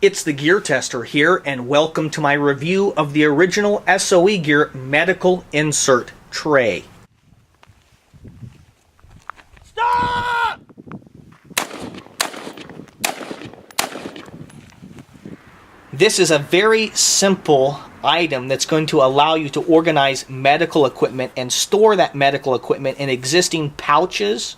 It's the Gear Tester here, and welcome to my review of the original SOE Gear medical insert tray. Stop! This is a very simple item that's going to allow you to organize medical equipment and store that medical equipment in existing pouches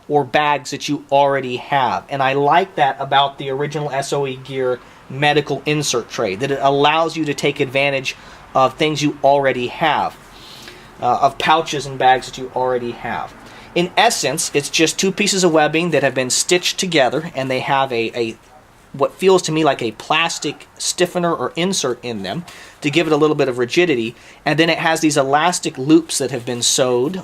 or bags that you already have. And I like that about the original SOE Gear medical insert tray, that it allows you to take advantage of things you already have, of pouches and bags that you already have. In essence, it's just two pieces of webbing that have been stitched together, and they have what feels to me like a plastic stiffener or insert in them to give it a little bit of rigidity, and then it has these elastic loops that have been sewed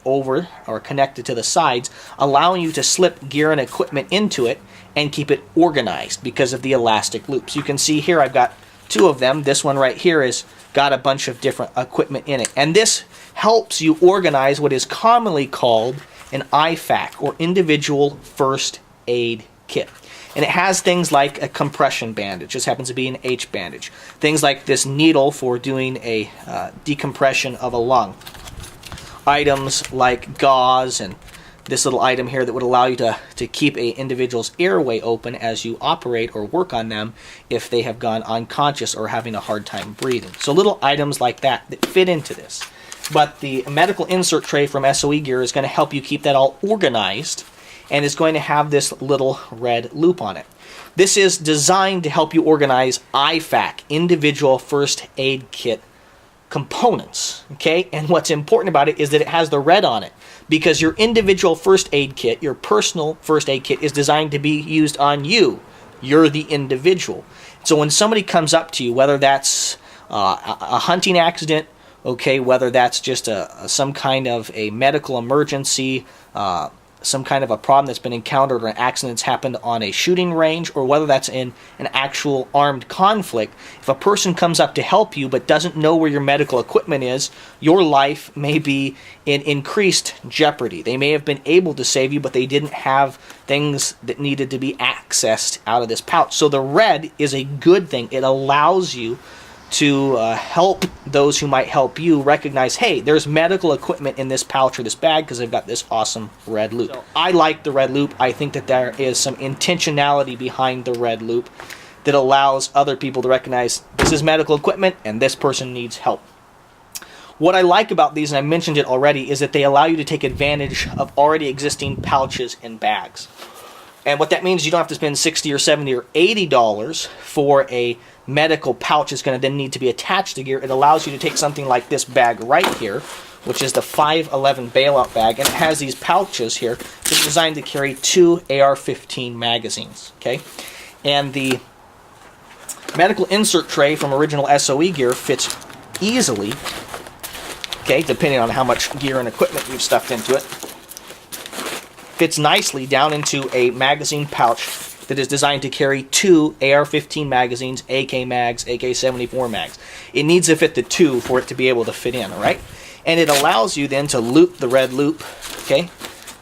over or connected to the sides, allowing you to slip gear and equipment into it and keep it organized because of the elastic loops. You can see here I've got two of them. This one right here has got a bunch of different equipment in it, and this helps you organize what is commonly called an IFAK, or individual first aid kit. And it has things like a compression bandage. This happens to be an H bandage. Things like this needle for doing a decompression of a lung. Items like gauze, and this little item here that would allow you to keep an individual's airway open as you operate or work on them if they have gone unconscious or having a hard time breathing. So little items like that fit into this. But the medical insert tray from SOE Gear is going to help you keep that all organized, and it's going to have this little red loop on it. This is designed to help you organize IFAK, individual first aid kit components, okay? And what's important about it is that it has the red on it, because your individual first aid kit, your personal first aid kit, is designed to be used on you. You're the individual. So when somebody comes up to you, whether that's a hunting accident, okay, whether that's just some kind of a medical emergency, some kind of a problem that's been encountered or an accident that's happened on a shooting range, or whether that's in an actual armed conflict, if a person comes up to help you but doesn't know where your medical equipment is, your life may be in increased jeopardy. They may have been able to save you, but they didn't have things that needed to be accessed out of this pouch. So the red is a good thing. It allows you to help those who might help you recognize, hey, there's medical equipment in this pouch or this bag because they've got this awesome red loop. So I like the red loop. I think that there is some intentionality behind the red loop that allows other people to recognize this is medical equipment and this person needs help. What I like about these, and I mentioned it already, is that they allow you to take advantage of already existing pouches and bags. And what that means is you don't have to spend $60 or $70 or $80 for a medical pouch that's going to then need to be attached to gear. It allows you to take something like this bag right here, which is the 511 bailout bag, and it has these pouches here that are designed to carry 2 AR-15 magazines. Okay, and the medical insert tray from original SOE Gear fits easily, okay, depending on how much gear and equipment you've stuffed into it. Fits nicely down into a magazine pouch that is designed to carry 2 AR-15 magazines, AK mags, AK-74 mags. It needs to fit the 2 for it to be able to fit in, all right? And it allows you then to loop the red loop, okay?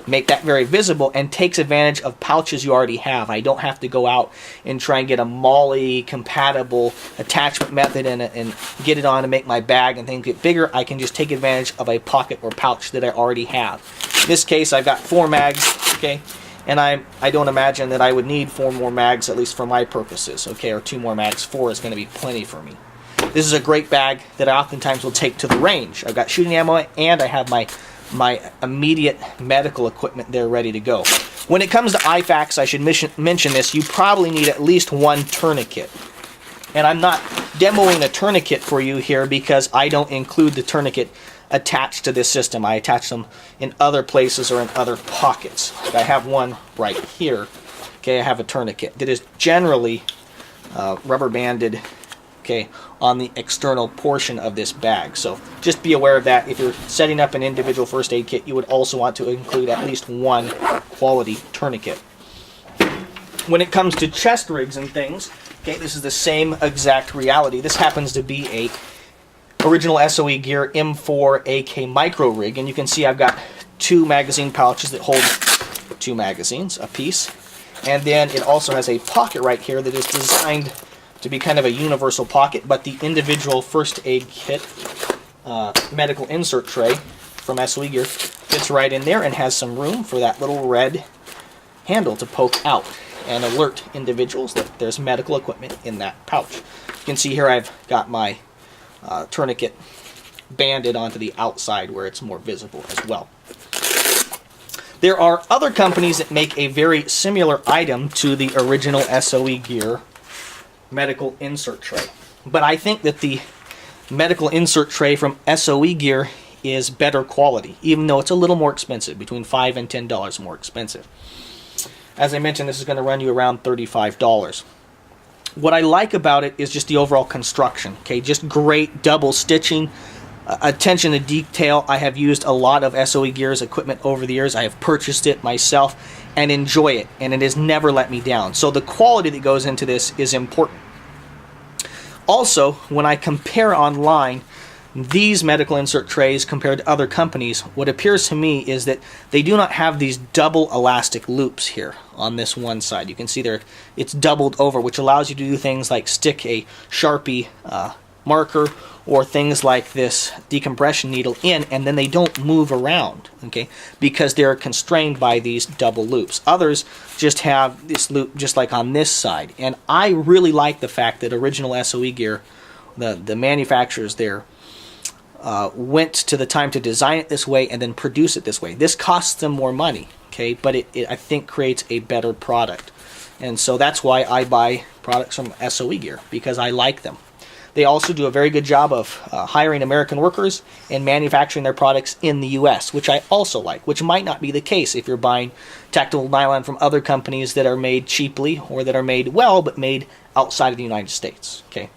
Make that very visible, and takes advantage of pouches you already have. I don't have to go out and try and get a MOLLE compatible attachment method and get it on and make my bag and things get bigger. I can just take advantage of a pocket or pouch that I already have. In this case, I've got 4 mags, okay? And I don't imagine that I would need 4 more mags, at least for my purposes, okay, or 2 more mags. 4 is going to be plenty for me. This is a great bag that I oftentimes will take to the range. I've got shooting ammo, and I have my immediate medical equipment there ready to go. When it comes to IFAKs, I should mention this, you probably need at least 1 tourniquet. And I'm not demoing a tourniquet for you here because I don't include the tourniquet attached to this system. I attach them in other places or in other pockets. I have one right here. Okay, I have a tourniquet that is generally rubber banded, okay, on the external portion of this bag. So just be aware of that. If you're setting up an individual first aid kit, you would also want to include at least 1 quality tourniquet. When it comes to chest rigs and things, okay, this is the same exact reality. This happens to be a original SOE Gear M4 AK micro rig, and you can see I've got 2 magazine pouches that hold 2 magazines a piece. And then it also has a pocket right here that is designed to be kind of a universal pocket, but the individual first aid kit medical insert tray from SOE Gear fits right in there and has some room for that little red handle to poke out and alert individuals that there's medical equipment in that pouch. You can see here I've got my tourniquet banded onto the outside where it's more visible as well. There are other companies that make a very similar item to the original SOE Gear medical insert tray, but I think that the medical insert tray from SOE Gear is better quality, even though it's a little more expensive, between $5 and $10 more expensive. As I mentioned, this is going to run you around $35. What I like about it is just the overall construction. Okay, just great double stitching, attention to detail. I have used a lot of SOE Gear's equipment over the years. I have purchased it myself and enjoy it, and it has never let me down. So the quality that goes into this is important. Also, when I compare online these medical insert trays compared to other companies, what appears to me is that they do not have these double elastic loops here on this one side. You can see there it's doubled over, which allows you to do things like stick a Sharpie marker or things like this decompression needle in, and then they don't move around, okay, because they're constrained by these double loops. Others just have this loop just like on this side, and I really like the fact that original SOE Gear, the manufacturers there, went to the time to design it this way and then produce it this way. This costs them more money, okay, but it I think creates a better product. And so that's why I buy products from SOE Gear, because I like them. They also do a very good job of hiring American workers and manufacturing their products in the US, which I also like, which might not be the case if you're buying tactile nylon from other companies that are made cheaply or that are made well but made outside of the United States. Okay.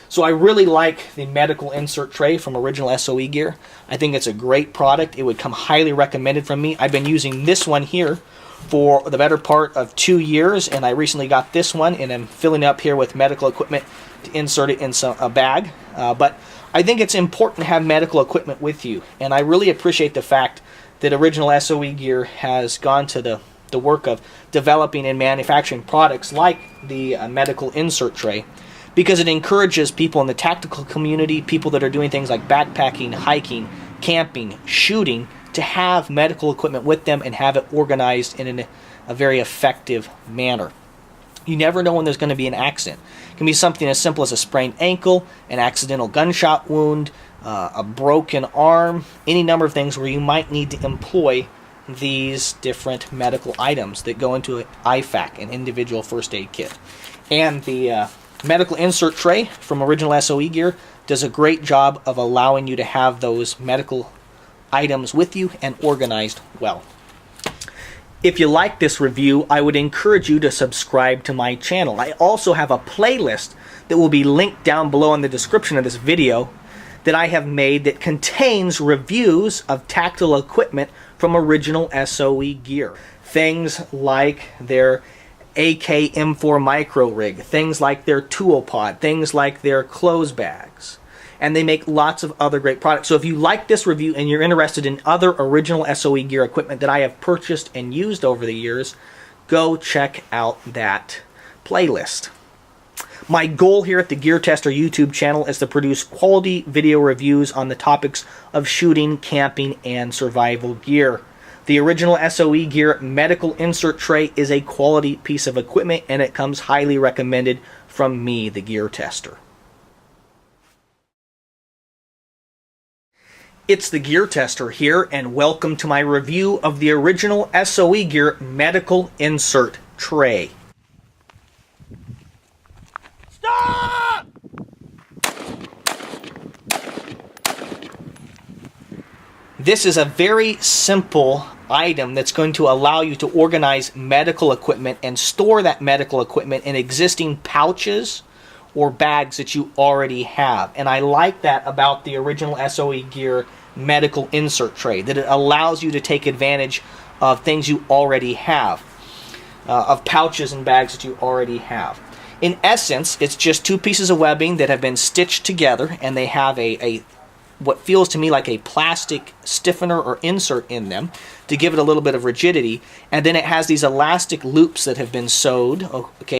So I really like the medical insert tray from original SOE Gear. I think it's a great product. It would come highly recommended from me. I've been using this one here for the better part of 2 years, and I recently got this one, and I'm filling up here with medical equipment to insert it in a bag. But I think it's important to have medical equipment with you, and I really appreciate the fact that original SOE Gear has gone to the work of developing and manufacturing products like the medical insert tray, because it encourages people in the tactical community, people that are doing things like backpacking, hiking, camping, shooting, to have medical equipment with them and have it organized in a very effective manner. You never know when there's going to be an accident. It can be something as simple as a sprained ankle, an accidental gunshot wound, a broken arm, any number of things where you might need to employ these different medical items that go into an IFAK, an individual first aid kit. And the medical insert tray from original SOE Gear does a great job of allowing you to have those medical items with you and organized well. If you like this review, I would encourage you to subscribe to my channel. I also have a playlist that will be linked down below in the description of this video that I have made that contains reviews of tactile equipment from original SOE Gear. Things like their AK M4 micro rig, things like their tool pod, things like their clothes bags. And they make lots of other great products. So if you like this review and you're interested in other original SOE Gear equipment that I have purchased and used over the years, go check out that playlist. My goal here at the TheGearTester YouTube channel is to produce quality video reviews on the topics of shooting, camping, and survival gear. The original SOE Gear medical insert tray is a quality piece of equipment, and it comes highly recommended from me, the TheGearTester. It's the TheGearTester here, and welcome to my review of the original SOE Gear medical insert tray. Stop! This is a very simple item that's going to allow you to organize medical equipment and store that medical equipment in existing pouches or bags that you already have. And I like that about the original SOE Gear medical insert tray, that it allows you to take advantage of things you already have, of pouches and bags that you already have. In essence, it's just two pieces of webbing that have been stitched together, and they have a what feels to me like a plastic stiffener or insert in them to give it a little bit of rigidity. And then it has these elastic loops that have been sewed. Okay.